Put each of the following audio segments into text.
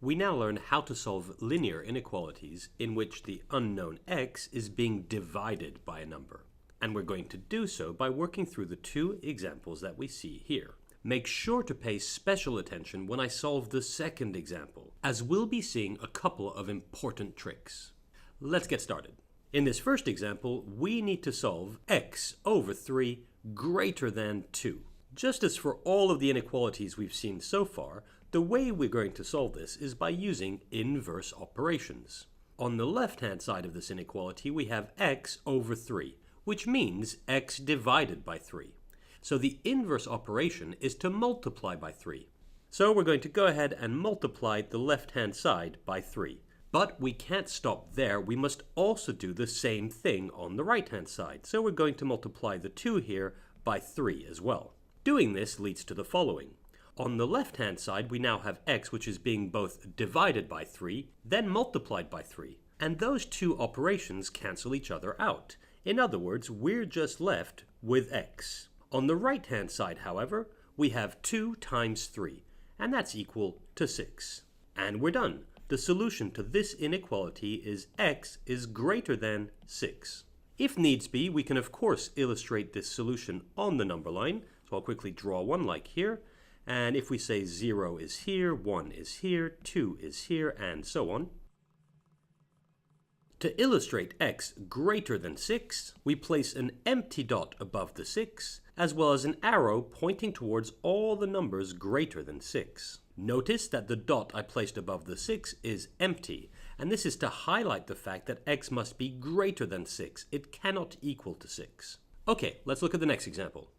We now learn how to solve linear inequalities in which the unknown x is being divided by a number. And we're going to do so by working through the two examples that we see here. Make sure to pay special attention when I solve the second example, as we'll be seeing a couple of important tricks. Let's get started. In this first example, we need to solve x over 3 greater than 2. Just as for all of the inequalities we've seen so far, the way we're going to solve this is by using inverse operations. On the left-hand side of this inequality, we have x over 3, which means x divided by 3. So the inverse operation is to multiply by 3. So we're going to go ahead and multiply the left-hand side by 3. But we can't stop there. We must also do the same thing on the right-hand side. So we're going to multiply the 2 here by 3 as well. Doing this leads to the following. On the left-hand side, we now have x, which is being both divided by 3, then multiplied by 3. And those two operations cancel each other out. In other words, we're just left with x. On the right-hand side, however, we have 2 times 3, and that's equal to 6. And we're done. The solution to this inequality is x is greater than 6. If needs be, we can of course illustrate this solution on the number line. So I'll quickly draw one like here. And if we say 0 is here, 1 is here, 2 is here, and so on. To illustrate x greater than 6, we place an empty dot above the 6, as well as an arrow pointing towards all the numbers greater than 6. Notice that the dot I placed above the 6 is empty, and this is to highlight the fact that x must be greater than 6. It cannot equal to 6. Okay, let's look at the next example.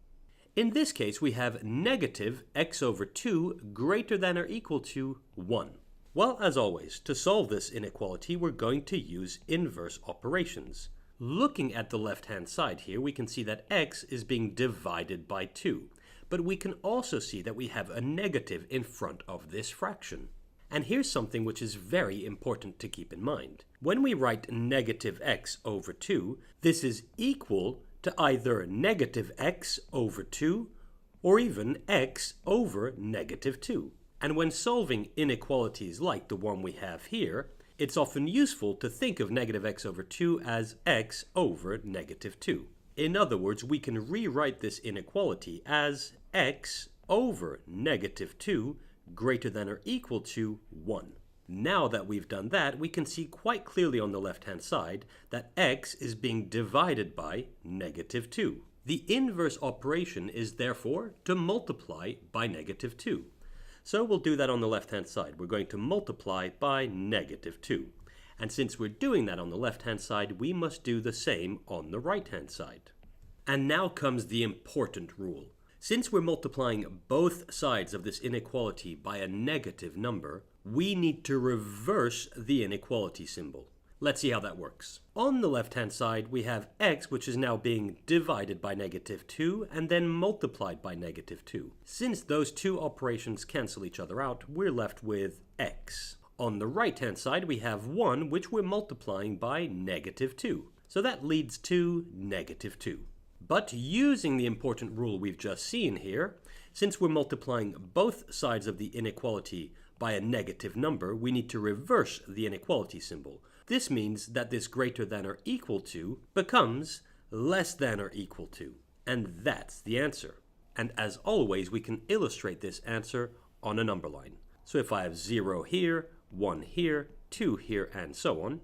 In this case, we have negative x over 2 greater than or equal to 1. Well, as always, to solve this inequality, we're going to use inverse operations. Looking at the left-hand side here, we can see that x is being divided by 2. But we can also see that we have a negative in front of this fraction. And here's something which is very important to keep in mind. When we write negative x over 2, this is equal to either negative x over 2 or even x over negative 2. And when solving inequalities like the one we have here, it's often useful to think of negative x over 2 as x over negative 2. In other words, we can rewrite this inequality as x over negative 2 greater than or equal to 1. Now that we've done that, we can see quite clearly on the left-hand side that x is being divided by negative 2. The inverse operation is therefore to multiply by negative 2. So we'll do that on the left-hand side. We're going to multiply by negative 2. And since we're doing that on the left-hand side, we must do the same on the right-hand side. And now comes the important rule. Since we're multiplying both sides of this inequality by a negative number, we need to reverse the inequality symbol. Let's see how that works. On the left-hand side, we have x, which is now being divided by negative 2 and then multiplied by negative 2. Since those two operations cancel each other out, we're left with x. On the right-hand side, we have 1, which we're multiplying by negative 2. So that leads to negative 2. But using the important rule we've just seen here, since we're multiplying both sides of the inequality by a negative number, we need to reverse the inequality symbol. This means that this greater than or equal to becomes less than or equal to. And that's the answer. And as always, we can illustrate this answer on a number line. So if I have 0 here, 1 here, 2 here, and so on.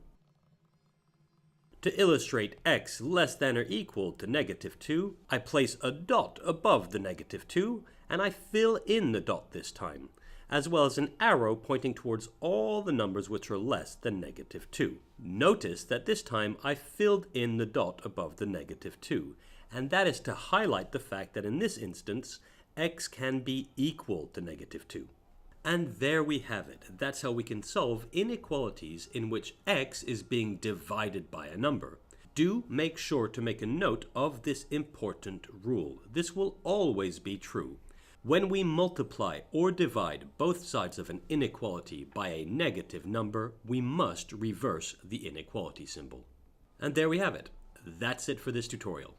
To illustrate x less than or equal to negative 2, I place a dot above the negative 2, and I fill in the dot this time, as well as an arrow pointing towards all the numbers which are less than negative 2. Notice that this time I filled in the dot above the negative 2, and that is to highlight the fact that in this instance, x can be equal to negative 2. And there we have it. That's how we can solve inequalities in which x is being divided by a number. Do make sure to make a note of this important rule. This will always be true. When we multiply or divide both sides of an inequality by a negative number, we must reverse the inequality symbol. And there we have it. That's it for this tutorial.